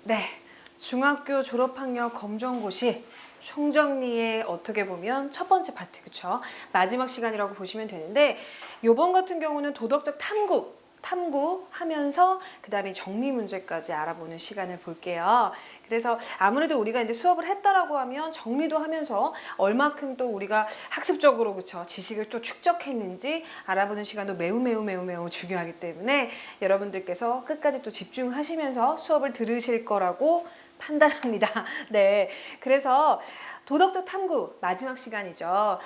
네, 중학교 졸업학력 검정고시 총정리의 어떻게 보면 첫 번째 파트, 그쵸? 마지막 시간이라고 보시면 되는데, 요번 같은 경우는 도덕적 탐구하면서 그 다음에 정리 문제까지 알아보는 시간을 볼게요. 그래서 아무래도 우리가 이제 수업을 했다라고 하면 정리도 하면서 얼마큼 또 우리가 학습적으로, 그쵸, 지식을 또 축적했는지 알아보는 시간도 매우 중요하기 때문에 여러분들께서 끝까지 또 집중하시면서 수업을 들으실 거라고 판단합니다. 네. 그래서 도덕적 탐구 마지막 시간이죠.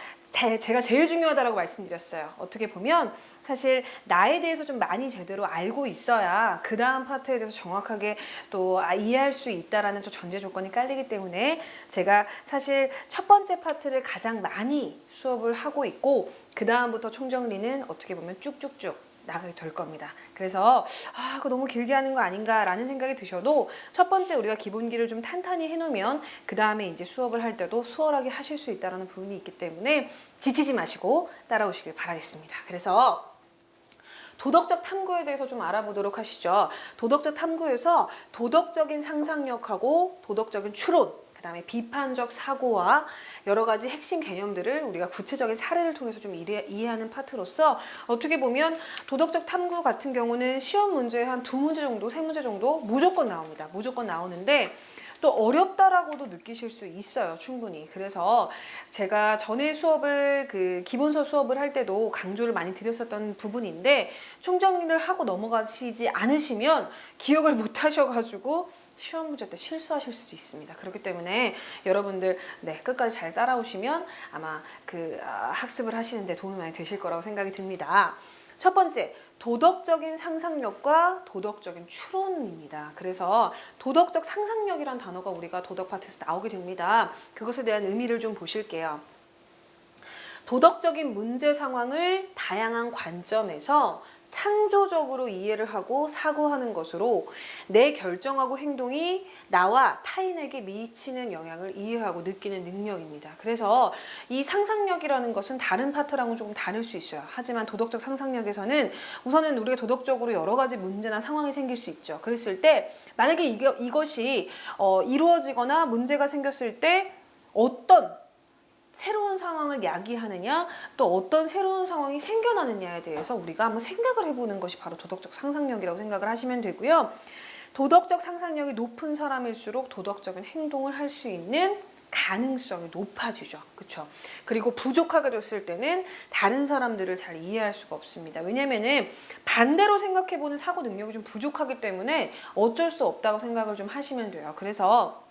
제가 제일 중요하다고 말씀드렸어요. 어떻게 보면 사실 나에 대해서 좀 많이 제대로 알고 있어야 그 다음 파트에 대해서 정확하게 또 이해할 수 있다라는 또 전제 조건이 깔리기 때문에 제가 사실 첫 번째 파트를 가장 많이 수업을 하고 있고 그 다음부터 총정리는 어떻게 보면 쭉쭉쭉 나가게 될 겁니다. 그래서 그거 너무 길게 하는 거 아닌가라는 생각이 드셔도 첫 번째 우리가 기본기를 좀 탄탄히 해놓으면 그 다음에 이제 수업을 할 때도 수월하게 하실 수 있다는 부분이 있기 때문에 지치지 마시고 따라오시길 바라겠습니다. 그래서 도덕적 탐구에 대해서 좀 알아보도록 하시죠. 도덕적 탐구에서 도덕적인 상상력하고 도덕적인 추론, 그 다음에 비판적 사고와 여러 가지 핵심 개념들을 우리가 구체적인 사례를 통해서 좀 이해하는 파트로서 어떻게 보면 도덕적 탐구 같은 경우는 시험 문제에 한 2문제 정도, 3문제 정도 무조건 나옵니다. 무조건 나오는데 또 어렵다라고도 느끼실 수 있어요. 충분히. 그래서 제가 전에 수업을 기본서 수업을 할 때도 강조를 많이 드렸었던 부분인데 총정리를 하고 넘어가시지 않으시면 기억을 못 하셔가지고 시험 문제 때 실수하실 수도 있습니다. 그렇기 때문에 여러분들 끝까지 잘 따라오시면 아마 학습을 하시는데 도움이 많이 되실 거라고 생각이 듭니다. 첫 번째, 도덕적인 상상력과 도덕적인 추론입니다. 그래서 도덕적 상상력이란 단어가 우리가 도덕 파트에서 나오게 됩니다. 그것에 대한 의미를 좀 보실게요. 도덕적인 문제 상황을 다양한 관점에서 창조적으로 이해를 하고 사고하는 것으로 내 결정하고 행동이 나와 타인에게 미치는 영향을 이해하고 느끼는 능력입니다. 그래서 이 상상력이라는 것은 다른 파트랑은 조금 다를 수 있어요. 하지만 도덕적 상상력에서는 우선은 우리가 도덕적으로 여러 가지 문제나 상황이 생길 수 있죠. 그랬을 때 만약에 이것이 이루어지거나 문제가 생겼을 때 어떤 새로운 상황을 야기하느냐, 또 어떤 새로운 상황이 생겨나느냐에 대해서 우리가 한번 생각을 해보는 것이 바로 도덕적 상상력이라고 생각을 하시면 되고요. 도덕적 상상력이 높은 사람일수록 도덕적인 행동을 할 수 있는 가능성이 높아지죠. 그렇죠? 그리고 부족하게 됐을 때는 다른 사람들을 잘 이해할 수가 없습니다. 왜냐면은 반대로 생각해보는 사고 능력이 좀 부족하기 때문에 어쩔 수 없다고 생각을 좀 하시면 돼요. 그래서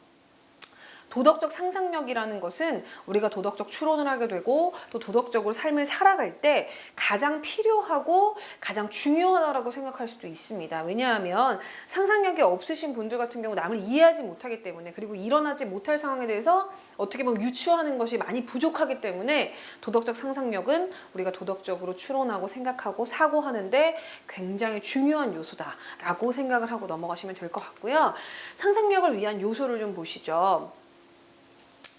도덕적 상상력이라는 것은 우리가 도덕적 추론을 하게 되고 또 도덕적으로 삶을 살아갈 때 가장 필요하고 가장 중요하다고 생각할 수도 있습니다. 왜냐하면 상상력이 없으신 분들 같은 경우 남을 이해하지 못하기 때문에 그리고 일어나지 못할 상황에 대해서 어떻게 보면 유추하는 것이 많이 부족하기 때문에 도덕적 상상력은 우리가 도덕적으로 추론하고 생각하고 사고하는데 굉장히 중요한 요소다라고 생각을 하고 넘어가시면 될 것 같고요. 상상력을 위한 요소를 좀 보시죠.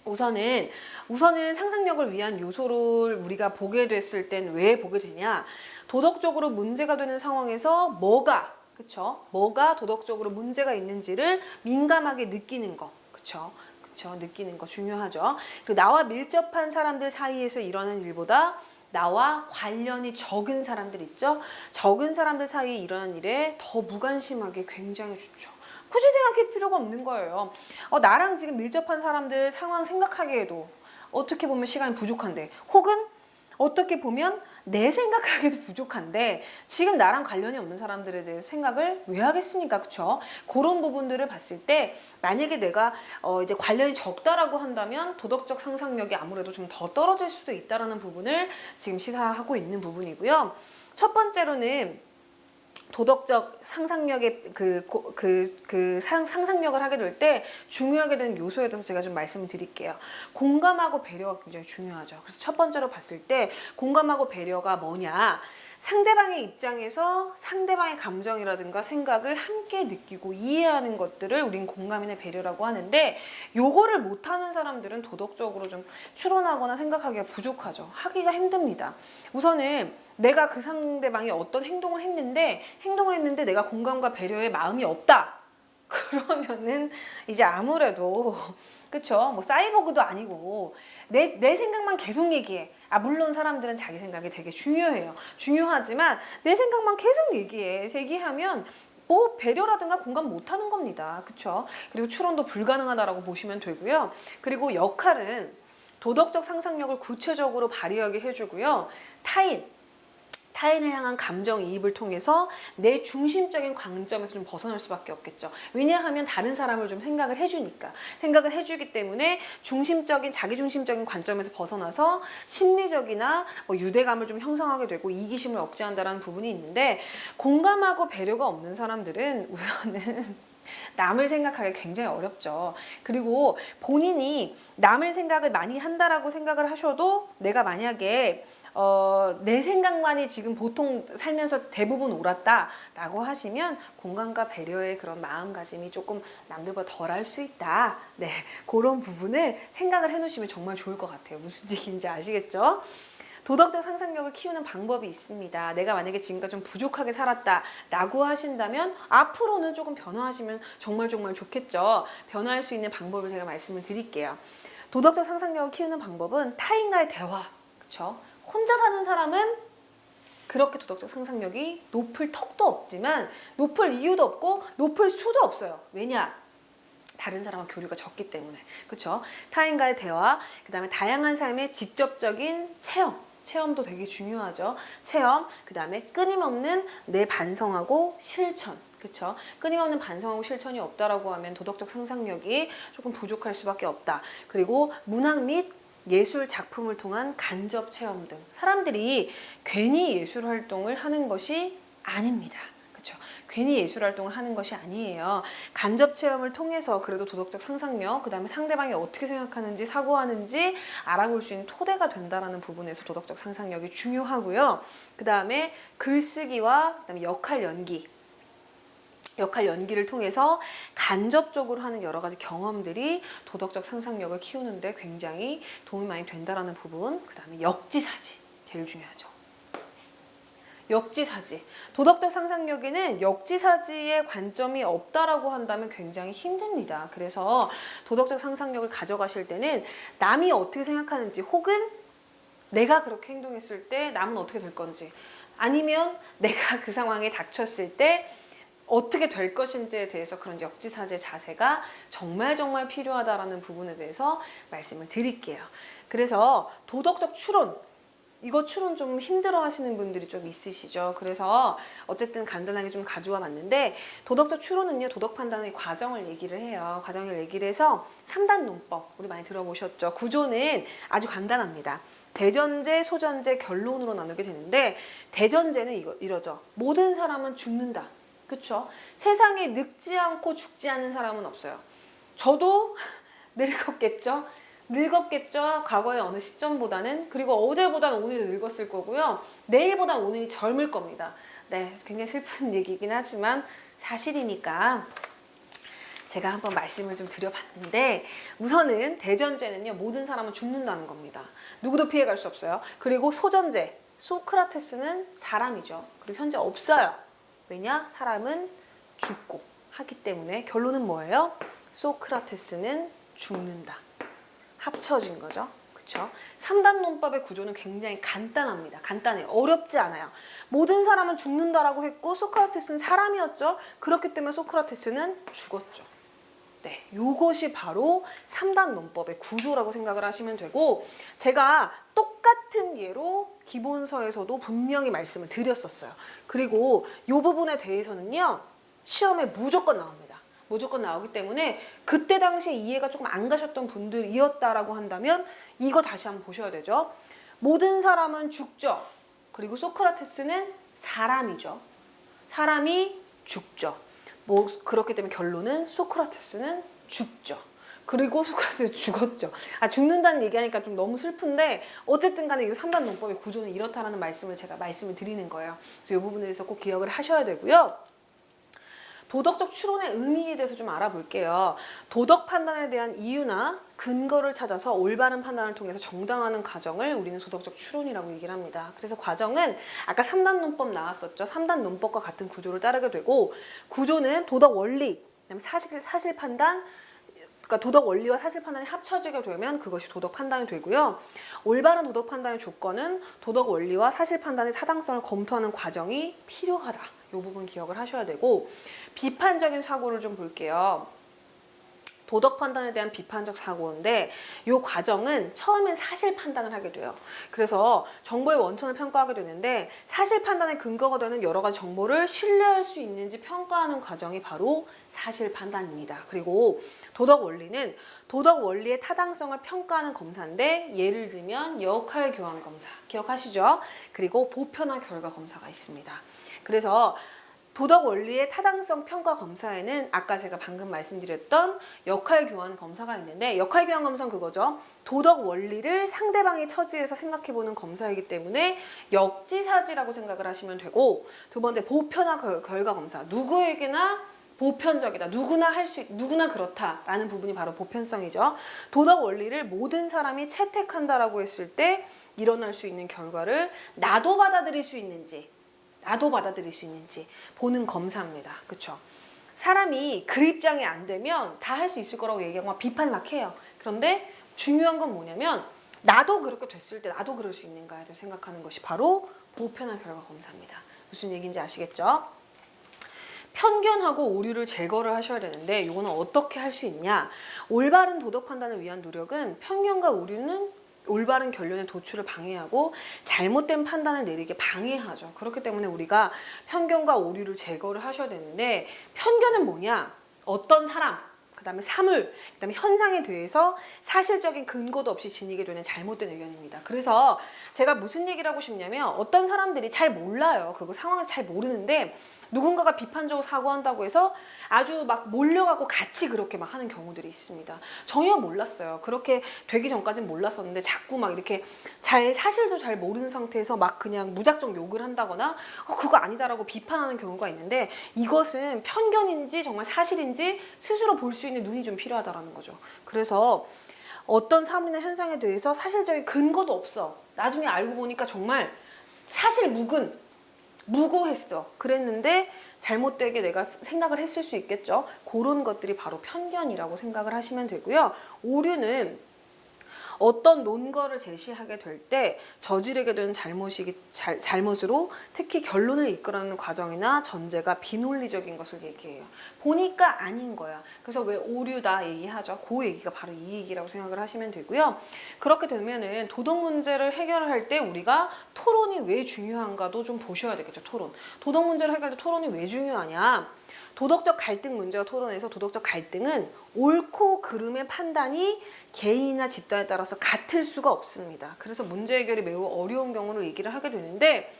우선은 상상력을 위한 요소를 우리가 보게 됐을 땐 왜 보게 되냐? 도덕적으로 문제가 되는 상황에서 뭐가 도덕적으로 문제가 있는지를 민감하게 느끼는 거, 그쵸? 느끼는 거 중요하죠. 그리고 나와 밀접한 사람들 사이에서 일어나는 일보다 나와 관련이 적은 사람들 있죠? 적은 사람들 사이에 일어나는 일에 더 무관심하게 굉장히 좋죠. 굳이 생각할 필요가 없는 거예요. 나랑 지금 밀접한 사람들 상황 생각하기에도 어떻게 보면 시간이 부족한데 혹은 어떻게 보면 내 생각하기에도 부족한데 지금 나랑 관련이 없는 사람들에 대해서 생각을 왜 하겠습니까? 그쵸? 그런 부분들을 봤을 때 만약에 내가 이제 관련이 적다라고 한다면 도덕적 상상력이 아무래도 좀 더 떨어질 수도 있다라는 부분을 지금 시사하고 있는 부분이고요. 첫 번째로는 도덕적 상상력의 상상력을 하게 될 때 중요하게 되는 요소에 대해서 제가 좀 말씀을 드릴게요. 공감하고 배려가 굉장히 중요하죠. 그래서 첫 번째로 봤을 때 공감하고 배려가 뭐냐? 상대방의 입장에서 상대방의 감정이라든가 생각을 함께 느끼고 이해하는 것들을 우린 공감이나 배려라고 하는데 요거를 못하는 사람들은 도덕적으로 좀 추론하거나 생각하기가 부족하죠. 하기가 힘듭니다. 우선은 내가 그 상대방이 어떤 행동을 했는데 내가 공감과 배려의 마음이 없다. 그러면은 이제 아무래도 그쵸? 뭐 사이보그도 아니고 내 생각만 계속 얘기해. 물론 사람들은 자기 생각이 되게 중요해요. 중요하지만 내 생각만 계속 얘기하면 뭐 배려라든가 공감 못하는 겁니다. 그쵸? 그리고 추론도 불가능하다라고 보시면 되고요. 그리고 역할은 도덕적 상상력을 구체적으로 발휘하게 해주고요. 타인을 향한 감정이입을 통해서 내 중심적인 관점에서 좀 벗어날 수밖에 없겠죠. 왜냐하면 다른 사람을 좀 생각을 해주니까. 생각을 해주기 때문에 자기중심적인 관점에서 벗어나서 심리적이나 뭐 유대감을 좀 형성하게 되고 이기심을 억제한다는 부분이 있는데, 공감하고 배려가 없는 사람들은 우선은 남을 생각하기 굉장히 어렵죠. 그리고 본인이 남을 생각을 많이 한다라고 생각을 하셔도, 내가 만약에 내 생각만이 지금 보통 살면서 대부분 옳았다라고 하시면 공감과 배려의 그런 마음가짐이 조금 남들보다 덜할 수 있다. 네, 그런 부분을 생각을 해놓으시면 정말 좋을 것 같아요. 무슨 얘기인지 아시겠죠? 도덕적 상상력을 키우는 방법이 있습니다. 내가 만약에 지금까지 좀 부족하게 살았다라고 하신다면 앞으로는 조금 변화하시면 정말 좋겠죠. 변화할 수 있는 방법을 제가 말씀을 드릴게요. 도덕적 상상력을 키우는 방법은 타인과의 대화, 그렇죠? 혼자 사는 사람은 그렇게 도덕적 상상력이 높을 턱도 없지만 높을 이유도 없고 높을 수도 없어요. 왜냐? 다른 사람과 교류가 적기 때문에. 그렇죠? 타인과의 대화, 그다음에 다양한 삶의 직접적인 체험도 되게 중요하죠. 체험, 그다음에 끊임없는 내 반성하고 실천. 그렇죠? 끊임없는 반성하고 실천이 없다라고 하면 도덕적 상상력이 조금 부족할 수밖에 없다. 그리고 문학 및 예술 작품을 통한 간접 체험 등, 사람들이 괜히 예술 활동을 하는 것이 아닙니다. 그렇죠? 괜히 예술 활동을 하는 것이 아니에요. 간접 체험을 통해서 그래도 도덕적 상상력, 그다음에 상대방이 어떻게 생각하는지, 사고하는지 알아볼 수 있는 토대가 된다라는 부분에서 도덕적 상상력이 중요하고요. 그다음에 글쓰기와 그다음에 역할 연기를 통해서 간접적으로 하는 여러 가지 경험들이 도덕적 상상력을 키우는데 굉장히 도움이 많이 된다라는 부분. 그다음에 역지사지, 제일 중요하죠. 역지사지. 도덕적 상상력에는 역지사지의 관점이 없다라고 한다면 굉장히 힘듭니다. 그래서 도덕적 상상력을 가져가실 때는 남이 어떻게 생각하는지, 혹은 내가 그렇게 행동했을 때 남은 어떻게 될 건지, 아니면 내가 그 상황에 닥쳤을 때 어떻게 될 것인지에 대해서 그런 역지사지의 자세가 정말 필요하다라는 부분에 대해서 말씀을 드릴게요. 그래서 도덕적 추론, 이거 추론 좀 힘들어 하시는 분들이 좀 있으시죠. 그래서 어쨌든 간단하게 좀 가져와 봤는데, 도덕적 추론은요, 도덕 판단의 과정을 얘기를 해요. 과정을 얘기를 해서 3단 논법, 우리 많이 들어보셨죠. 구조는 아주 간단합니다. 대전제, 소전제, 결론으로 나누게 되는데, 대전제는 이러죠. 모든 사람은 죽는다. 그쵸? 세상에 늙지 않고 죽지 않는 사람은 없어요. 저도 늙었겠죠? 과거의 어느 시점보다는. 그리고 어제보다는 오늘이 늙었을 거고요. 내일보다는 오늘이 젊을 겁니다. 네, 굉장히 슬픈 얘기긴 하지만 사실이니까 제가 한번 말씀을 좀 드려봤는데, 우선은 대전제는요, 모든 사람은 죽는다는 겁니다. 누구도 피해갈 수 없어요. 그리고 소전제, 소크라테스는 사람이죠. 그리고 현재 없어요. 왜냐? 사람은 죽고 하기 때문에 결론은 뭐예요? 소크라테스는 죽는다. 합쳐진 거죠. 그렇죠? 3단 논법의 구조는 굉장히 간단합니다. 간단해요. 어렵지 않아요. 모든 사람은 죽는다라고 했고 소크라테스는 사람이었죠. 그렇기 때문에 소크라테스는 죽었죠. 네, 요것이 바로 3단 논법의 구조라고 생각을 하시면 되고, 제가 똑같은 예로 기본서에서도 분명히 말씀을 드렸었어요. 그리고 이 부분에 대해서는요, 시험에 무조건 나옵니다. 무조건 나오기 때문에 그때 당시에 이해가 조금 안 가셨던 분들이었다라고 한다면 이거 다시 한번 보셔야 되죠. 모든 사람은 죽죠. 그리고 소크라테스는 사람이죠. 사람이 죽죠. 그렇기 때문에 결론은 소크라테스는 죽죠. 그리고 소크라테스 죽었죠. 죽는다는 얘기하니까 좀 너무 슬픈데, 어쨌든 간에 이 3단 논법의 구조는 이렇다라는 말씀을 제가 말씀을 드리는 거예요. 그래서 이 부분에 대해서 꼭 기억을 하셔야 되고요. 도덕적 추론의 의미에 대해서 좀 알아볼게요. 도덕 판단에 대한 이유나 근거를 찾아서 올바른 판단을 통해서 정당화하는 과정을 우리는 도덕적 추론이라고 얘기를 합니다. 그래서 과정은 아까 3단 논법 나왔었죠. 3단 논법과 같은 구조를 따르게 되고, 구조는 도덕 원리, 그다음에 사실 판단, 그러니까 도덕 원리와 사실 판단이 합쳐지게 되면 그것이 도덕 판단이 되고요. 올바른 도덕 판단의 조건은 도덕 원리와 사실 판단의 타당성을 검토하는 과정이 필요하다. 이 부분 기억을 하셔야 되고, 비판적인 사고를 좀 볼게요. 도덕 판단에 대한 비판적 사고인데 이 과정은 처음엔 사실 판단을 하게 돼요. 그래서 정보의 원천을 평가하게 되는데 사실 판단의 근거가 되는 여러 가지 정보를 신뢰할 수 있는지 평가하는 과정이 바로 사실 판단입니다. 그리고 도덕 원리는 도덕 원리의 타당성을 평가하는 검사인데 예를 들면 역할 교환 검사 기억하시죠? 그리고 보편화 결과 검사가 있습니다. 그래서 도덕 원리의 타당성 평가 검사에는 아까 제가 방금 말씀드렸던 역할 교환 검사가 있는데, 역할 교환 검사는 그거죠. 도덕 원리를 상대방의 처지에서 생각해보는 검사이기 때문에 역지사지라고 생각을 하시면 되고, 두 번째 보편화 결과 검사. 누구에게나 보편적이다. 누구나 그렇다라는 부분이 바로 보편성이죠. 도덕 원리를 모든 사람이 채택한다라고 했을 때 일어날 수 있는 결과를 나도 받아들일 수 있는지 보는 검사입니다. 그렇죠? 사람이 그 입장이 안 되면 다 할 수 있을 거라고 얘기하고 막 비판 막 해요. 그런데 중요한 건 뭐냐면 나도 그렇게 됐을 때 나도 그럴 수 있는가에 대해서 생각하는 것이 바로 보편화 결과 검사입니다. 무슨 얘기인지 아시겠죠? 편견하고 오류를 제거를 하셔야 되는데 이거는 어떻게 할 수 있냐? 올바른 도덕 판단을 위한 노력은 편견과 오류는 올바른 결론의 도출을 방해하고 잘못된 판단을 내리게 방해하죠. 그렇기 때문에 우리가 편견과 오류를 제거를 하셔야 되는데, 편견은 뭐냐? 어떤 사람, 그다음에 사물, 그다음에 현상에 대해서 사실적인 근거도 없이 지니게 되는 잘못된 의견입니다. 그래서 제가 무슨 얘기를 하고 싶냐면, 어떤 사람들이 잘 몰라요. 그거 상황을 잘 모르는데 누군가가 비판적으로 사고한다고 해서 아주 막 몰려가고 같이 그렇게 막 하는 경우들이 있습니다. 전혀 몰랐어요. 그렇게 되기 전까지는 몰랐었는데 자꾸 막 이렇게 사실도 잘 모르는 상태에서 막 그냥 무작정 욕을 한다거나 그거 아니다라고 비판하는 경우가 있는데, 이것은 편견인지 정말 사실인지 스스로 볼 수 있는 눈이 좀 필요하다라는 거죠. 그래서 어떤 사물이나 현상에 대해서 사실적인 근거도 없어. 나중에 알고 보니까 정말 사실 무고했어. 그랬는데 잘못되게 내가 생각을 했을 수 있겠죠. 그런 것들이 바로 편견이라고 생각을 하시면 되고요. 오류는 어떤 논거를 제시하게 될 때 저지르게 되는 잘못으로 특히 결론을 이끌어내는 과정이나 전제가 비논리적인 것을 얘기해요. 보니까 아닌 거야. 그래서 왜 오류다 얘기하죠. 그 얘기가 바로 이 얘기라고 생각을 하시면 되고요. 그렇게 되면은 도덕 문제를 해결할 때 우리가 토론이 왜 중요한가도 좀 보셔야 되겠죠. 도덕 문제를 해결할 때 토론이 왜 중요하냐? 도덕적 갈등 문제와 토론에서 도덕적 갈등은 옳고 그름의 판단이 개인이나 집단에 따라서 같을 수가 없습니다. 그래서 문제 해결이 매우 어려운 경우를 얘기를 하게 되는데,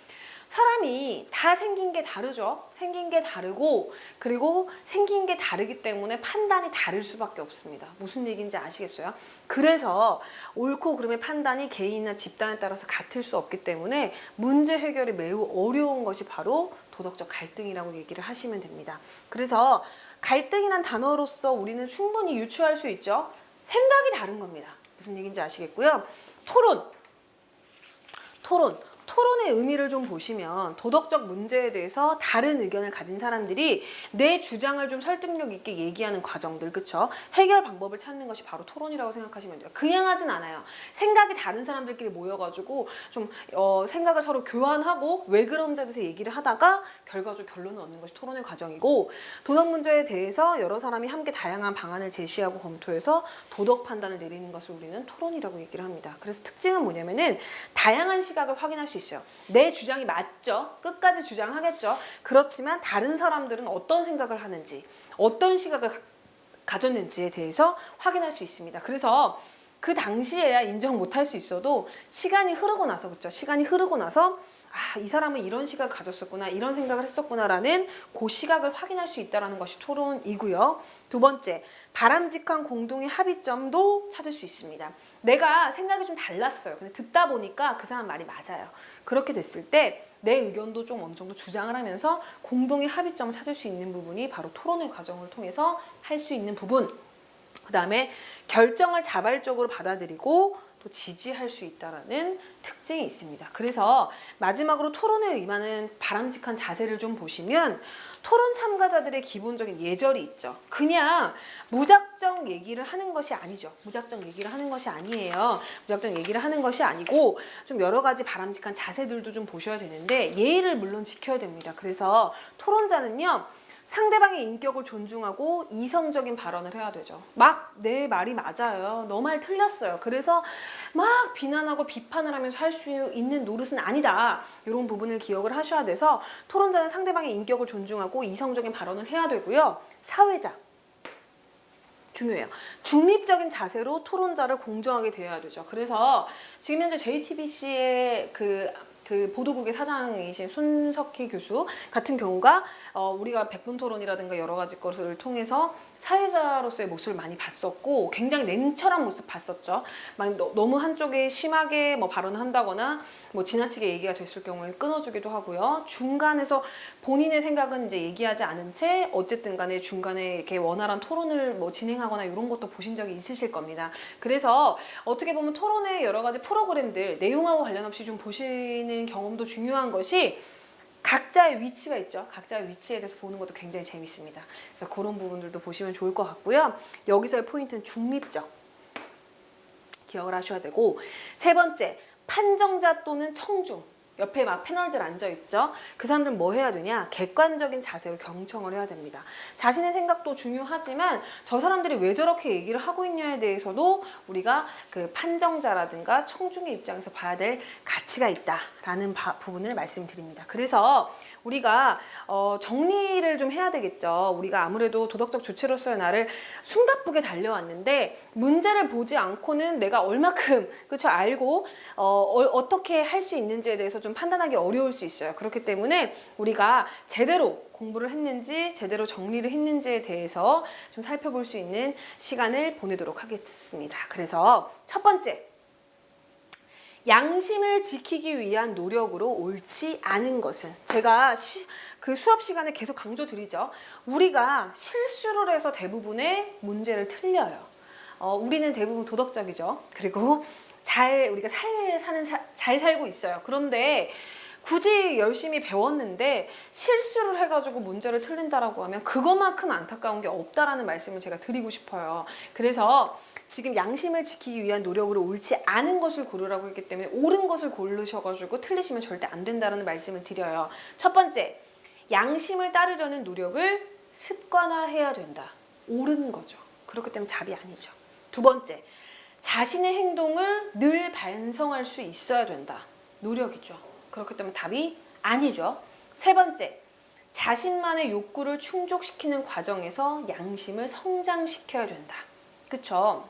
사람이 다 생긴 게 다르죠. 생긴 게 다르고, 그리고 생긴 게 다르기 때문에 판단이 다를 수밖에 없습니다. 무슨 얘기인지 아시겠어요? 그래서 옳고 그름의 판단이 개인이나 집단에 따라서 같을 수 없기 때문에 문제 해결이 매우 어려운 것이 바로 도덕적 갈등이라고 얘기를 하시면 됩니다. 그래서 갈등이란 단어로서 우리는 충분히 유추할 수 있죠. 생각이 다른 겁니다. 무슨 얘기인지 아시겠고요. 토론의 의미를 좀 보시면 도덕적 문제에 대해서 다른 의견을 가진 사람들이 내 주장을 좀 설득력 있게 얘기하는 과정들, 그쵸? 해결 방법을 찾는 것이 바로 토론이라고 생각하시면 돼요. 그냥 하진 않아요. 생각이 다른 사람들끼리 모여가지고 좀 생각을 서로 교환하고 왜 그런지에 대해서 얘기를 하다가 결과적으로 결론을 얻는 것이 토론의 과정이고, 도덕 문제에 대해서 여러 사람이 함께 다양한 방안을 제시하고 검토해서 도덕 판단을 내리는 것을 우리는 토론이라고 얘기를 합니다. 그래서 특징은 뭐냐면은 다양한 시각을 확인할 수 있어요. 내 주장이 맞죠? 끝까지 주장하겠죠? 그렇지만 다른 사람들은 어떤 생각을 하는지, 어떤 시각을 가졌는지에 대해서 확인할 수 있습니다. 그래서 그 당시에야 인정 못할 수 있어도 시간이 흐르고 나서, 그렇죠? 시간이 흐르고 나서 이 사람은 이런 시각을 가졌었구나, 이런 생각을 했었구나라는 그 시각을 확인할 수 있다는 것이 토론이고요. 두 번째, 바람직한 공동의 합의점도 찾을 수 있습니다. 내가 생각이 좀 달랐어요. 근데 듣다 보니까 그 사람 말이 맞아요. 그렇게 됐을 때 내 의견도 좀 어느 정도 주장을 하면서 공동의 합의점을 찾을 수 있는 부분이 바로 토론의 과정을 통해서 할 수 있는 부분. 그 다음에 결정을 자발적으로 받아들이고 또 지지할 수 있다라는 특징이 있습니다. 그래서 마지막으로 토론에 임하는 바람직한 자세를 좀 보시면 토론 참가자들의 기본적인 예절이 있죠. 그냥 무작정 얘기를 하는 것이 아니죠. 무작정 얘기를 하는 것이 아니에요. 무작정 얘기를 하는 것이 아니고 좀 여러 가지 바람직한 자세들도 좀 보셔야 되는데 예의를 물론 지켜야 됩니다. 그래서 토론자는요. 상대방의 인격을 존중하고 이성적인 발언을 해야 되죠. 막 내 말이 맞아요. 너 말 틀렸어요. 그래서 막 비난하고 비판을 하면서 할 수 있는 노릇은 아니다. 이런 부분을 기억을 하셔야 돼서 토론자는 상대방의 인격을 존중하고 이성적인 발언을 해야 되고요. 사회자. 중요해요. 중립적인 자세로 토론자를 공정하게 대해야 되죠. 그래서 지금 현재 JTBC의 그 보도국의 사장이신 손석희 교수 같은 경우가 우리가 백분 토론이라든가 여러 가지 것을 통해서 사회자로서의 모습을 많이 봤었고 굉장히 냉철한 모습 봤었죠. 막 너무 한쪽에 심하게 뭐 발언을 한다거나 뭐 지나치게 얘기가 됐을 경우에 끊어주기도 하고요. 중간에서 본인의 생각은 이제 얘기하지 않은 채 어쨌든 간에 중간에 이렇게 원활한 토론을 뭐 진행하거나 이런 것도 보신 적이 있으실 겁니다. 그래서 어떻게 보면 토론의 여러 가지 프로그램들 내용하고 관련 없이 좀 보시는 경험도 중요한 것이 각자의 위치가 있죠. 각자의 위치에 대해서 보는 것도 굉장히 재밌습니다. 그래서 그런 부분들도 보시면 좋을 것 같고요. 여기서의 포인트는 중립적. 기억을 하셔야 되고 세 번째, 판정자 또는 청중. 옆에 막 패널들 앉아있죠. 그 사람들은 뭐 해야 되냐? 객관적인 자세로 경청을 해야 됩니다. 자신의 생각도 중요하지만 저 사람들이 왜 저렇게 얘기를 하고 있냐에 대해서도 우리가 그 판정자라든가 청중의 입장에서 봐야 될 가치가 있다라는 부분을 말씀드립니다. 그래서 우리가 정리를 좀 해야 되겠죠. 우리가 아무래도 도덕적 주체로서의 나를 숨가쁘게 달려왔는데 문제를 보지 않고는 내가 얼마큼 그렇죠 알고 어떻게 할 수 있는지에 대해서 좀 판단하기 어려울 수 있어요. 그렇기 때문에 우리가 제대로 공부를 했는지 제대로 정리를 했는지에 대해서 좀 살펴볼 수 있는 시간을 보내도록 하겠습니다. 그래서 첫 번째, 양심을 지키기 위한 노력으로 옳지 않은 것은 제가 그 수업 시간에 계속 강조드리죠. 우리가 실수를 해서 대부분의 문제를 틀려요. 우리는 대부분 도덕적이죠. 그리고 우리가 잘 살고 있어요. 그런데 굳이 열심히 배웠는데 실수를 해가지고 문제를 틀린다라고 하면 그것만큼 안타까운 게 없다라는 말씀을 제가 드리고 싶어요. 그래서 지금 양심을 지키기 위한 노력으로 옳지 않은 것을 고르라고 했기 때문에 옳은 것을 고르셔가지고 틀리시면 절대 안 된다는 말씀을 드려요. 첫 번째, 양심을 따르려는 노력을 습관화해야 된다. 옳은 거죠. 그렇기 때문에 답이 아니죠. 두 번째, 자신의 행동을 늘 반성할 수 있어야 된다. 노력이죠. 그렇기 때문에 답이 아니죠. 세 번째, 자신만의 욕구를 충족시키는 과정에서 양심을 성장시켜야 된다. 그쵸?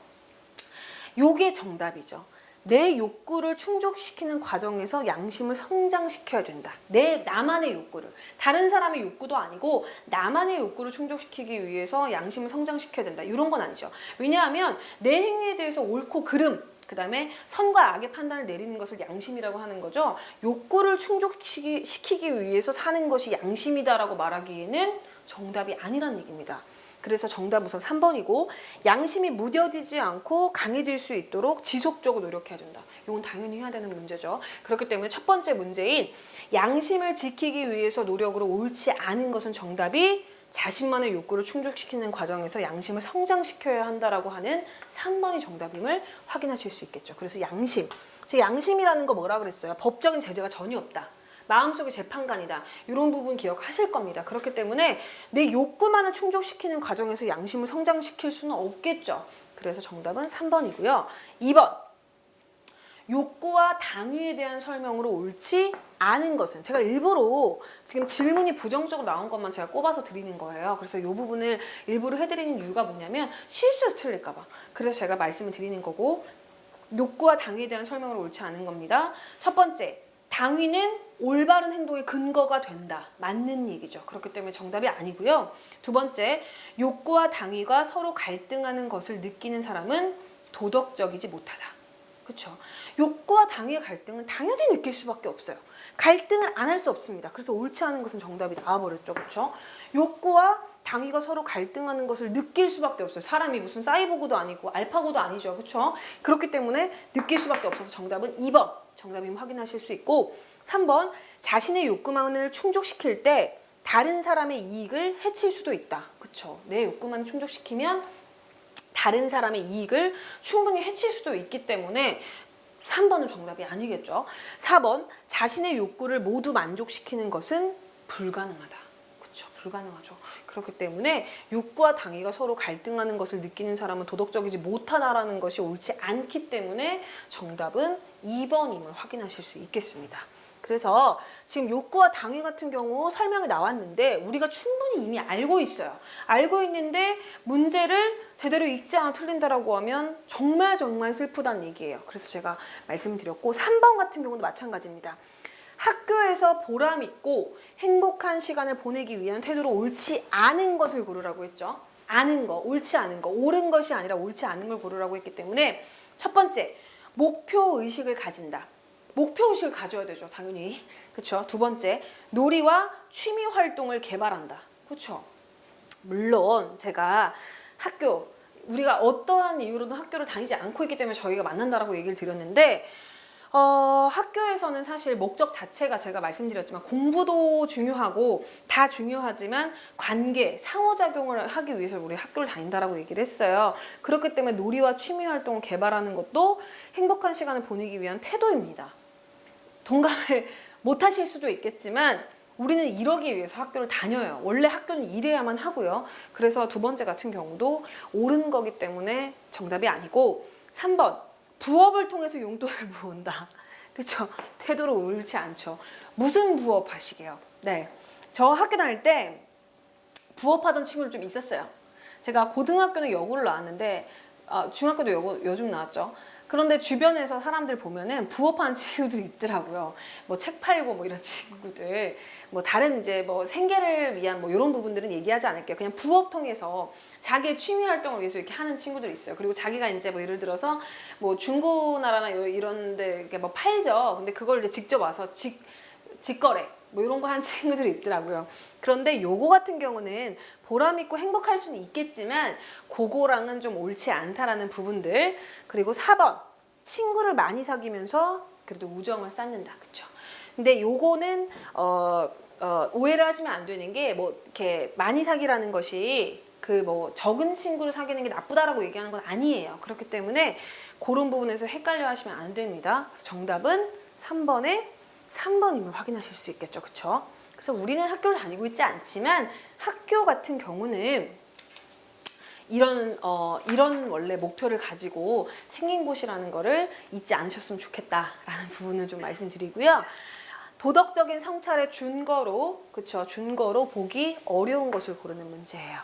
요게 정답이죠. 내 욕구를 충족시키는 과정에서 양심을 성장시켜야 된다. 나만의 욕구를. 다른 사람의 욕구도 아니고 나만의 욕구를 충족시키기 위해서 양심을 성장시켜야 된다. 이런 건 아니죠. 왜냐하면 내 행위에 대해서 옳고 그름, 그 다음에 선과 악의 판단을 내리는 것을 양심이라고 하는 거죠. 욕구를 충족시키기 위해서 사는 것이 양심이다라고 말하기에는 정답이 아니란 얘기입니다. 그래서 정답 우선 3번이고 양심이 무뎌지지 않고 강해질 수 있도록 지속적으로 노력해야 된다. 이건 당연히 해야 되는 문제죠. 그렇기 때문에 첫 번째 문제인 양심을 지키기 위해서 노력으로 옳지 않은 것은 정답이 자신만의 욕구를 충족시키는 과정에서 양심을 성장시켜야 한다라고 하는 3번이 정답임을 확인하실 수 있겠죠. 그래서 양심, 제 양심이라는 거 뭐라 그랬어요? 법적인 제재가 전혀 없다. 마음속의 재판관이다. 이런 부분 기억하실 겁니다. 그렇기 때문에 내 욕구만을 충족시키는 과정에서 양심을 성장시킬 수는 없겠죠. 그래서 정답은 3번이고요. 2번, 욕구와 당위에 대한 설명으로 옳지 않은 것은 제가 일부러 지금 질문이 부정적으로 나온 것만 제가 꼽아서 드리는 거예요. 그래서 이 부분을 일부러 해드리는 이유가 뭐냐면 실수해서 틀릴까 봐. 그래서 제가 말씀을 드리는 거고 욕구와 당위에 대한 설명으로 옳지 않은 겁니다. 첫 번째, 당위는 올바른 행동의 근거가 된다. 맞는 얘기죠. 그렇기 때문에 정답이 아니고요. 두 번째, 욕구와 당위가 서로 갈등하는 것을 느끼는 사람은 도덕적이지 못하다. 그렇죠? 욕구와 당위의 갈등은 당연히 느낄 수밖에 없어요. 갈등을 안 할 수 없습니다. 그래서 옳지 않은 것은 정답이 나와버렸죠. 그렇죠? 욕구와 당위가 서로 갈등하는 것을 느낄 수밖에 없어요. 사람이 무슨 사이보그도 아니고 알파고도 아니죠. 그렇죠? 그렇기 때문에 느낄 수밖에 없어서 정답은 2번 정답임 확인하실 수 있고, 3번 자신의 욕구만을 충족시킬 때 다른 사람의 이익을 해칠 수도 있다. 그렇죠? 내 욕구만을 충족시키면 다른 사람의 이익을 충분히 해칠 수도 있기 때문에 3번은 정답이 아니겠죠. 4번 자신의 욕구를 모두 만족시키는 것은 불가능하다. 그렇죠? 불가능하죠. 그렇기 때문에 욕구와 당위가 서로 갈등하는 것을 느끼는 사람은 도덕적이지 못하다라는 것이 옳지 않기 때문에 정답은 2번임을 확인하실 수 있겠습니다. 그래서 지금 욕구와 당위 같은 경우 설명이 나왔는데 우리가 충분히 이미 알고 있어요. 알고 있는데 문제를 제대로 읽지 않아 틀린다라고 하면 정말 슬프다는 얘기예요. 그래서 제가 말씀드렸고, 3번 같은 경우도 마찬가지입니다. 학교에서 보람 있고 행복한 시간을 보내기 위한 태도로 옳지 않은 것을 고르라고 했죠. 아는 거, 옳지 않은 거, 옳은 것이 아니라 옳지 않은 걸 고르라고 했기 때문에 첫 번째, 목표 의식을 가진다. 목표 의식을 가져야 되죠, 당연히. 그렇죠? 두 번째, 놀이와 취미 활동을 개발한다. 그렇죠? 물론 제가 우리가 어떠한 이유로든 학교를 다니지 않고 있기 때문에 저희가 만난다라고 얘기를 드렸는데, 학교에서는 사실 목적 자체가 제가 말씀드렸지만 공부도 중요하고 다 중요하지만 관계, 상호작용을 하기 위해서 우리 학교를 다닌다라고 얘기를 했어요. 그렇기 때문에 놀이와 취미 활동을 개발하는 것도 행복한 시간을 보내기 위한 태도입니다. 동감을 못 하실 수도 있겠지만 우리는 이러기 위해서 학교를 다녀요. 원래 학교는 이래야만 하고요. 그래서 두 번째 같은 경우도 옳은 거기 때문에 정답이 아니고, 3번 부업을 통해서 용돈을 모은다. 그렇죠? 태도로 옳지 않죠. 무슨 부업 하시게요? 네, 저 학교 다닐 때 부업하던 친구들 좀 있었어요. 제가 고등학교는 여고를 나왔는데 중학교도 여중 나왔죠. 그런데 주변에서 사람들 보면은 부업하는 친구들이 있더라고요. 뭐 책 팔고 뭐 이런 친구들, 뭐 다른 이제 뭐 생계를 위한 뭐 이런 부분들은 얘기하지 않을게요. 그냥 부업 통해서 자기의 취미 활동을 위해서 이렇게 하는 친구들이 있어요. 그리고 자기가 이제 뭐 예를 들어서 뭐 중고나라나 이런데 이렇게 뭐 팔죠. 근데 그걸 이제 직접 와서 직거래 뭐 이런 거 하는 친구들이 있더라고요. 그런데 요거 같은 경우는 보람 있고 행복할 수는 있겠지만 그거랑은 좀 옳지 않다라는 부분들. 그리고 4번 친구를 많이 사귀면서 그래도 우정을 쌓는다. 그쵸? 근데 요거는 오해를 하시면 안 되는 게, 뭐 이렇게 많이 사귀라는 것이 그 뭐 적은 친구를 사귀는 게 나쁘다라고 얘기하는 건 아니에요. 그렇기 때문에 그런 부분에서 헷갈려 하시면 안 됩니다. 그래서 정답은 3번임을 확인하실 수 있겠죠. 그쵸? 그래서 우리는 학교를 다니고 있지 않지만 학교 같은 경우는 이런 원래 목표를 가지고 생긴 곳이라는 거를 잊지 않으셨으면 좋겠다라는 부분을 좀 말씀드리고요. 도덕적인 성찰의 준거로 보기 어려운 것을 고르는 문제예요.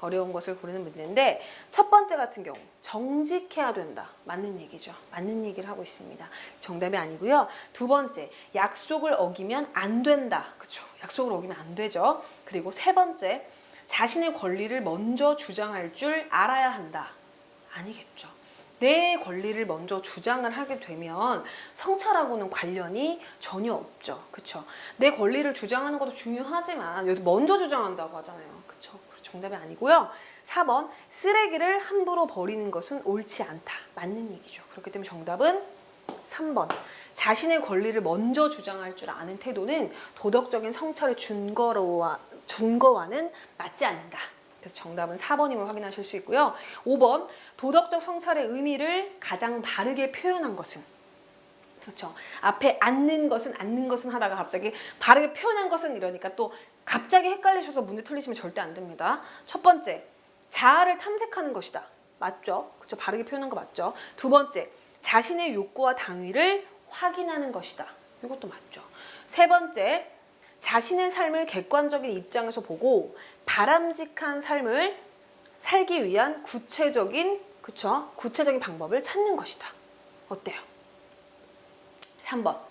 어려운 것을 고르는 문제인데, 첫 번째 같은 경우 정직해야 된다. 맞는 얘기죠. 맞는 얘기를 하고 있습니다. 정답이 아니고요. 두 번째, 약속을 어기면 안 된다. 그렇죠? 약속을 어기면 안 되죠. 그리고 세 번째, 자신의 권리를 먼저 주장할 줄 알아야 한다. 아니겠죠. 내 권리를 먼저 주장을 하게 되면 성찰하고는 관련이 전혀 없죠. 그렇죠? 내 권리를 주장하는 것도 중요하지만 여기서 먼저 주장한다고 하잖아요. 그렇죠? 정답이 아니고요. 4번 쓰레기를 함부로 버리는 것은 옳지 않다. 맞는 얘기죠. 그렇기 때문에 정답은 3번. 자신의 권리를 먼저 주장할 줄 아는 태도는 도덕적인 성찰의 준거와는 맞지 않는다. 그래서 정답은 4번임을 확인하실 수 있고요. 5번 도덕적 성찰의 의미를 가장 바르게 표현한 것은, 그렇죠? 앞에 앉는 것은 하다가 갑자기 바르게 표현한 것은 이러니까 또 갑자기 헷갈리셔서 문제 틀리시면 절대 안 됩니다. 첫 번째, 자아를 탐색하는 것이다. 맞죠? 그렇죠? 바르게 표현한 거 맞죠? 두 번째, 자신의 욕구와 당위를 확인하는 것이다. 이것도 맞죠? 세 번째, 자신의 삶을 객관적인 입장에서 보고 바람직한 삶을 살기 위한 구체적인 방법을 찾는 것이다. 어때요? 3번.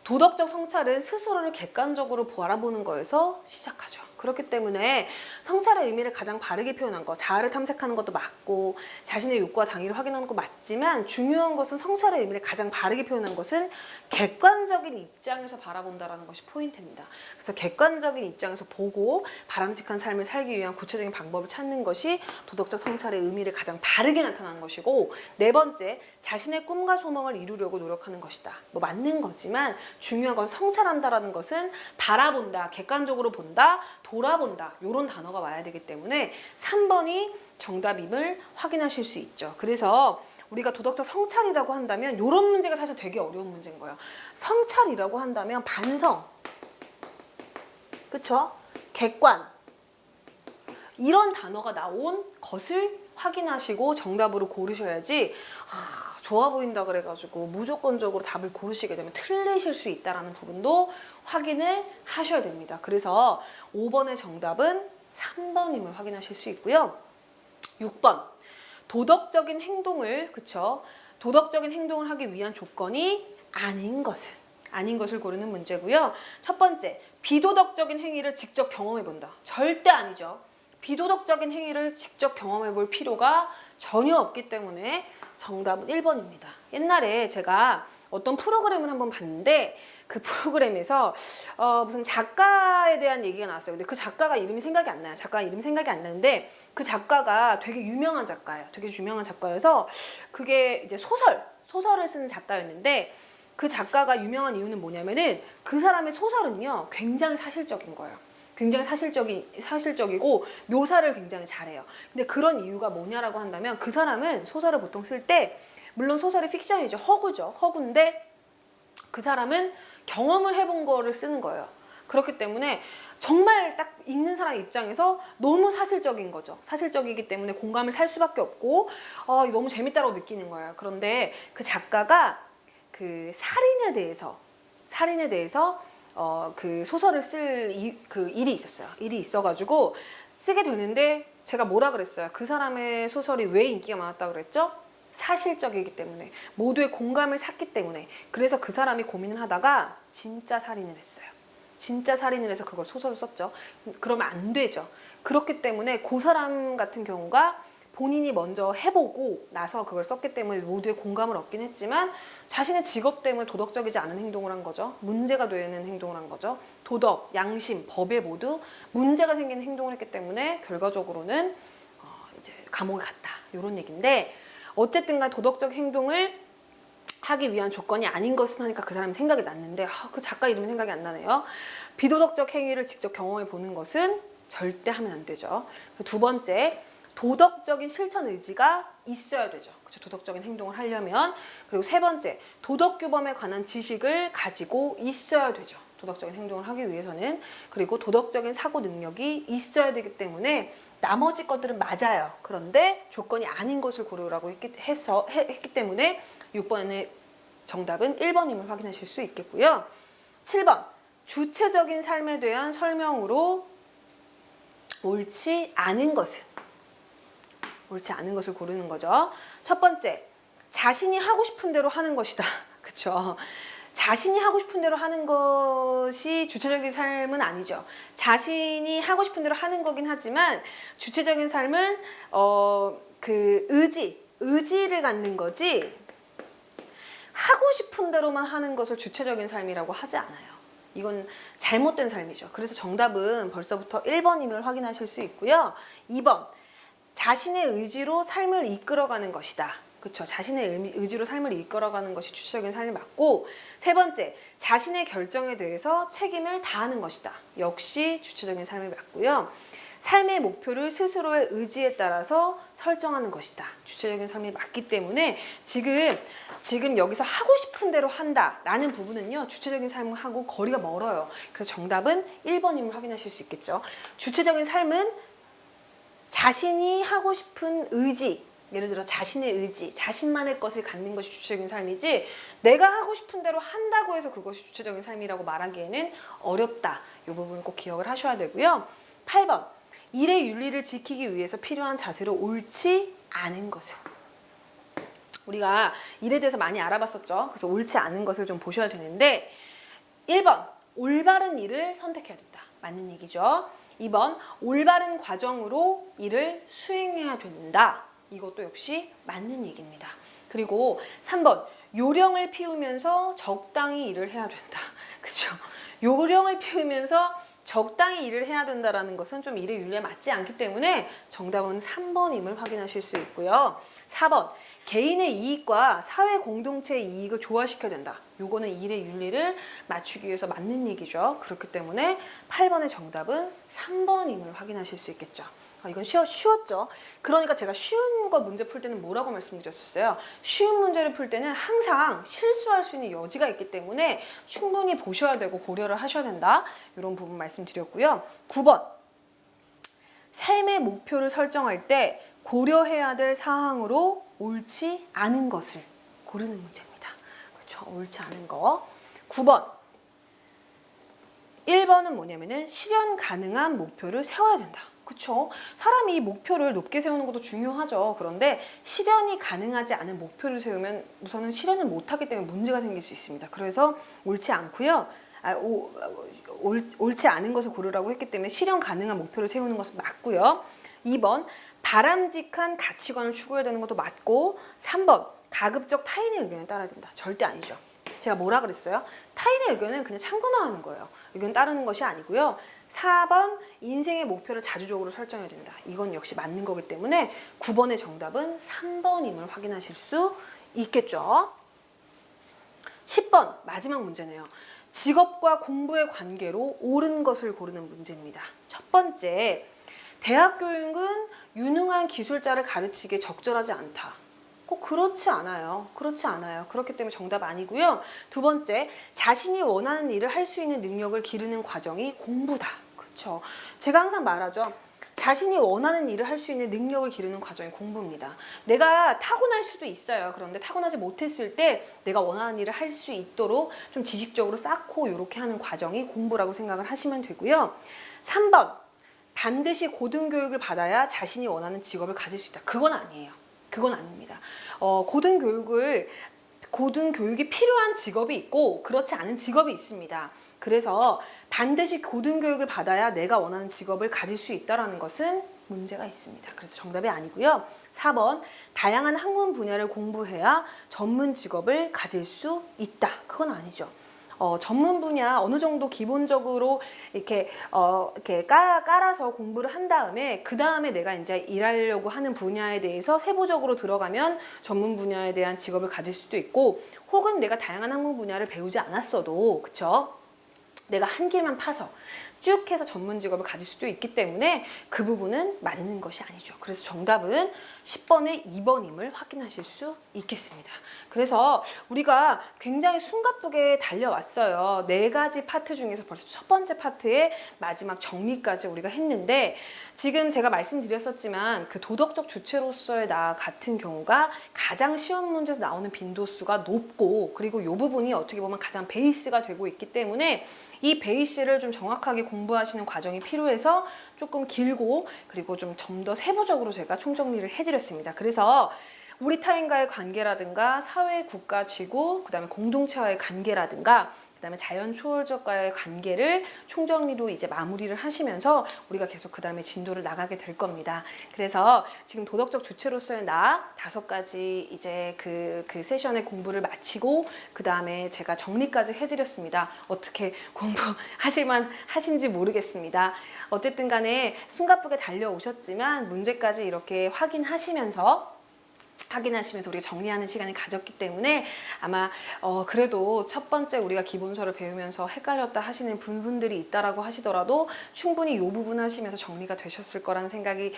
도덕적 성찰은 스스로를 객관적으로 바라보는 거에서 시작하죠. 그렇기 때문에 성찰의 의미를 가장 바르게 표현한 거, 자아를 탐색하는 것도 맞고 자신의 욕구와 당위를 확인하는 거 맞지만 중요한 것은 성찰의 의미를 가장 바르게 표현한 것은 객관적인 입장에서 바라본다라는 것이 포인트입니다. 그래서 객관적인 입장에서 보고 바람직한 삶을 살기 위한 구체적인 방법을 찾는 것이 도덕적 성찰의 의미를 가장 바르게 나타나는 것이고, 네 번째, 자신의 꿈과 소망을 이루려고 노력하는 것이다. 뭐 맞는 거지만 중요한 건 성찰한다라는 것은 바라본다, 객관적으로 본다, 돌아본다, 이런 단어가 와야 되기 때문에 3번이 정답임을 확인하실 수 있죠. 그래서 우리가 도덕적 성찰이라고 한다면 이런 문제가 사실 되게 어려운 문제인 거예요. 성찰이라고 한다면 반성, 그쵸? 객관, 이런 단어가 나온 것을 확인하시고 정답으로 고르셔야지 좋아 보인다 그래가지고 무조건적으로 답을 고르시게 되면 틀리실 수 있다는 부분도 확인을 하셔야 됩니다. 그래서 5번의 정답은 3번임을 확인하실 수 있고요. 6번, 도덕적인 행동을, 그쵸? 도덕적인 행동을 하기 위한 조건이 아닌 것을 고르는 문제고요. 첫 번째, 비도덕적인 행위를 직접 경험해 본다. 절대 아니죠. 비도덕적인 행위를 직접 경험해 볼 필요가 전혀 없기 때문에 정답은 1번입니다. 옛날에 제가 어떤 프로그램을 한번 봤는데 그 프로그램에서 무슨 작가에 대한 얘기가 나왔어요. 근데 그 작가가 이름이 생각이 안 나요. 작가 이름이 생각이 안 나는데 그 작가가 되게 유명한 작가예요. 되게 유명한 작가여서 그게 이제 소설을 쓰는 작가였는데 그 작가가 유명한 이유는 뭐냐면은 그 사람의 소설은요 굉장히 사실적인 거예요. 굉장히 사실적이고 묘사를 굉장히 잘해요. 근데 그런 이유가 뭐냐라고 한다면 그 사람은 소설을 보통 쓸 때 물론 소설이 픽션이죠. 허구인데 그 사람은 경험을 해본 거를 쓰는 거예요. 그렇기 때문에 정말 딱 읽는 사람 입장에서 너무 사실적인 거죠. 사실적이기 때문에 공감을 살 수밖에 없고 너무 재밌다고 느끼는 거예요. 그런데 그 작가가 그 살인에 대해서 그 소설을 쓸 그 일이 있었어요. 일이 있어가지고 쓰게 되는데 제가 뭐라 그랬어요? 그 사람의 소설이 왜 인기가 많았다고 그랬죠? 사실적이기 때문에, 모두의 공감을 샀기 때문에. 그래서 그 사람이 고민을 하다가 진짜 살인을 했어요. 진짜 살인을 해서 그걸 소설을 썼죠. 그러면 안 되죠. 그렇기 때문에 그 사람 같은 경우가 본인이 먼저 해보고 나서 그걸 썼기 때문에 모두의 공감을 얻긴 했지만 자신의 직업 때문에 도덕적이지 않은 행동을 한 거죠. 문제가 되는 행동을 한 거죠. 도덕, 양심, 법에 모두 문제가 생기는 행동을 했기 때문에 결과적으로는 이제 감옥에 갔다. 이런 얘기인데 어쨌든 간 도덕적 행동을 하기 위한 조건이 아닌 것은 하니까 그 사람이 생각이 났는데 그 작가 이름이 생각이 안 나네요. 비도덕적 행위를 직접 경험해 보는 것은 절대 하면 안 되죠. 두 번째, 도덕적인 실천 의지가 있어야 되죠. 그렇죠? 도덕적인 행동을 하려면. 그리고 세 번째, 도덕규범에 관한 지식을 가지고 있어야 되죠. 도덕적인 행동을 하기 위해서는. 그리고 도덕적인 사고 능력이 있어야 되기 때문에 나머지 것들은 맞아요. 그런데 조건이 아닌 것을 고르라고 했기 때문에 6번의 정답은 1번임을 확인하실 수 있겠고요. 7번, 주체적인 삶에 대한 설명으로 옳지 않은 것을 고르는 거죠. 첫 번째, 자신이 하고 싶은 대로 하는 것이다. 그쵸? 자신이 하고 싶은 대로 하는 것이 주체적인 삶은 아니죠. 자신이 하고 싶은 대로 하는 거긴 하지만 주체적인 삶은 그 의지를 갖는 거지 하고 싶은 대로만 하는 것을 주체적인 삶이라고 하지 않아요. 이건 잘못된 삶이죠. 그래서 정답은 벌써부터 1번임을 확인하실 수 있고요. 2번, 자신의 의지로 삶을 이끌어가는 것이다. 그렇죠. 자신의 의지로 삶을 이끌어가는 것이 주체적인 삶이 맞고, 세 번째, 자신의 결정에 대해서 책임을 다하는 것이다. 역시 주체적인 삶이 맞고요. 삶의 목표를 스스로의 의지에 따라서 설정하는 것이다. 주체적인 삶이 맞기 때문에 지금 여기서 하고 싶은 대로 한다라는 부분은요. 주체적인 삶하고 거리가 멀어요. 그래서 정답은 1번임을 확인하실 수 있겠죠. 주체적인 삶은 자신이 하고 싶은 의지, 예를 들어 자신의 의지, 자신만의 것을 갖는 것이 주체적인 삶이지 내가 하고 싶은 대로 한다고 해서 그것이 주체적인 삶이라고 말하기에는 어렵다. 이 부분 꼭 기억을 하셔야 되고요. 8번, 일의 윤리를 지키기 위해서 필요한 자세로 옳지 않은 것을. 우리가 일에 대해서 많이 알아봤었죠. 그래서 옳지 않은 것을 좀 보셔야 되는데 1번, 올바른 일을 선택해야 된다. 맞는 얘기죠. 2번 올바른 과정으로 일을 수행해야 된다. 이것도 역시 맞는 얘기입니다. 그리고 3번 요령을 피우면서 적당히 일을 해야 된다. 그렇죠? 요령을 피우면서 적당히 일을 해야 된다는 것은 좀 일의 윤리에 맞지 않기 때문에 정답은 3번임을 확인하실 수 있고요. 4번 개인의 이익과 사회 공동체의 이익을 조화시켜야 된다. 요거는 일의 윤리를 맞추기 위해서 맞는 얘기죠. 그렇기 때문에 8번의 정답은 3번임을 확인하실 수 있겠죠. 이건 쉬웠죠. 그러니까 제가 쉬운 거 문제 풀 때는 뭐라고 말씀드렸었어요. 쉬운 문제를 풀 때는 항상 실수할 수 있는 여지가 있기 때문에 충분히 보셔야 되고 고려를 하셔야 된다. 이런 부분 말씀드렸고요. 9번 삶의 목표를 설정할 때 고려해야 될 사항으로 옳지 않은 것을 고르는 문제입니다. 그렇죠? 옳지 않은 거. 9번 1번은 뭐냐면은 실현 가능한 목표를 세워야 된다. 그렇죠? 사람이 목표를 높게 세우는 것도 중요하죠. 그런데 실현이 가능하지 않은 목표를 세우면 우선은 실현을 못하기 때문에 문제가 생길 수 있습니다. 그래서 옳지 않고요. 옳지 않은 것을 고르라고 했기 때문에 실현 가능한 목표를 세우는 것은 맞고요. 2번 바람직한 가치관을 추구해야 되는 것도 맞고 3번 가급적 타인의 의견에 따라야 된다. 절대 아니죠. 제가 뭐라 그랬어요? 타인의 의견은 그냥 참고만 하는 거예요. 의견 따르는 것이 아니고요. 4번 인생의 목표를 자주적으로 설정해야 된다. 이건 역시 맞는 거기 때문에 9번의 정답은 3번임을 확인하실 수 있겠죠. 10번 마지막 문제네요. 직업과 공부의 관계로 옳은 것을 고르는 문제입니다. 첫 번째, 대학 교육은 유능한 기술자를 가르치기에 적절하지 않다. 꼭 그렇지 않아요. 그렇지 않아요. 그렇기 때문에 정답 아니고요. 두 번째, 자신이 원하는 일을 할 수 있는 능력을 기르는 과정이 공부다. 그렇죠. 제가 항상 말하죠. 자신이 원하는 일을 할 수 있는 능력을 기르는 과정이 공부입니다. 내가 타고날 수도 있어요. 그런데 타고나지 못했을 때 내가 원하는 일을 할 수 있도록 좀 지식적으로 쌓고 이렇게 하는 과정이 공부라고 생각을 하시면 되고요. 3번, 반드시 고등교육을 받아야 자신이 원하는 직업을 가질 수 있다. 그건 아니에요. 그건 아닙니다. 고등교육이 필요한 직업이 있고 그렇지 않은 직업이 있습니다. 그래서 반드시 고등교육을 받아야 내가 원하는 직업을 가질 수 있다는 것은 문제가 있습니다. 그래서 정답이 아니고요. 4번 다양한 학문 분야를 공부해야 전문 직업을 가질 수 있다. 그건 아니죠. 전문 분야 어느 정도 기본적으로 이렇게 깔아서 공부를 한 다음에 그 다음에 내가 이제 일하려고 하는 분야에 대해서 세부적으로 들어가면 전문 분야에 대한 직업을 가질 수도 있고 혹은 내가 다양한 학문 분야를 배우지 않았어도 그쵸? 내가 한 길만 파서 쭉 해서 전문 직업을 가질 수도 있기 때문에 그 부분은 맞는 것이 아니죠. 그래서 정답은 10번의 2번임을 확인하실 수 있겠습니다. 그래서 우리가 굉장히 숨가쁘게 달려왔어요. 4가지 파트 중에서 벌써 첫 번째 파트의 마지막 정리까지 우리가 했는데 지금 제가 말씀드렸었지만 그 도덕적 주체로서의 나 같은 경우가 가장 시험 문제에서 나오는 빈도수가 높고 그리고 이 부분이 어떻게 보면 가장 베이스가 되고 있기 때문에 이 베이스를 좀 정확하게 공부하시는 과정이 필요해서 조금 길고 그리고 좀 더 세부적으로 제가 총정리를 해드렸습니다. 그래서 우리 타인과의 관계라든가 사회, 국가, 지구, 그 다음에 공동체와의 관계라든가 그 다음에 자연 초월적과의 관계를 총정리로 이제 마무리를 하시면서 우리가 계속 그 다음에 진도를 나가게 될 겁니다. 그래서 지금 도덕적 주체로서의 나 5가지 이제 그 세션의 공부를 마치고 그 다음에 제가 정리까지 해드렸습니다. 어떻게 공부하실만 하신지 모르겠습니다. 어쨌든 간에 숨가쁘게 달려오셨지만 문제까지 이렇게 확인하시면서 우리가 정리하는 시간을 가졌기 때문에 아마 그래도 첫 번째 우리가 기본서를 배우면서 헷갈렸다 하시는 분들이 있다라고 하시더라도 충분히 이 부분 하시면서 정리가 되셨을 거라는 생각이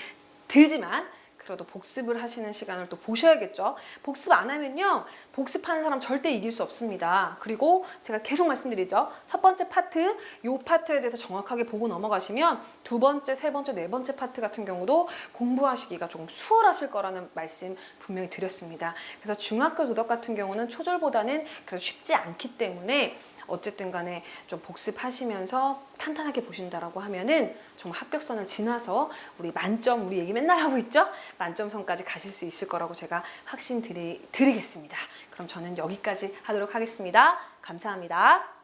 들지만 그래도 복습을 하시는 시간을 또 보셔야겠죠. 복습 안 하면요. 복습하는 사람 절대 이길 수 없습니다. 그리고 제가 계속 말씀드리죠. 첫 번째 파트, 이 파트에 대해서 정확하게 보고 넘어가시면 두 번째, 세 번째, 네 번째 파트 같은 경우도 공부하시기가 조금 수월하실 거라는 말씀 분명히 드렸습니다. 그래서 중학교 도덕 같은 경우는 초절보다는 그래도 쉽지 않기 때문에 어쨌든 간에 좀 복습하시면서 탄탄하게 보신다라고 하면은 정말 합격선을 지나서 우리 만점, 우리 얘기 맨날 하고 있죠? 만점선까지 가실 수 있을 거라고 제가 확신 드리겠습니다. 그럼 저는 여기까지 하도록 하겠습니다. 감사합니다.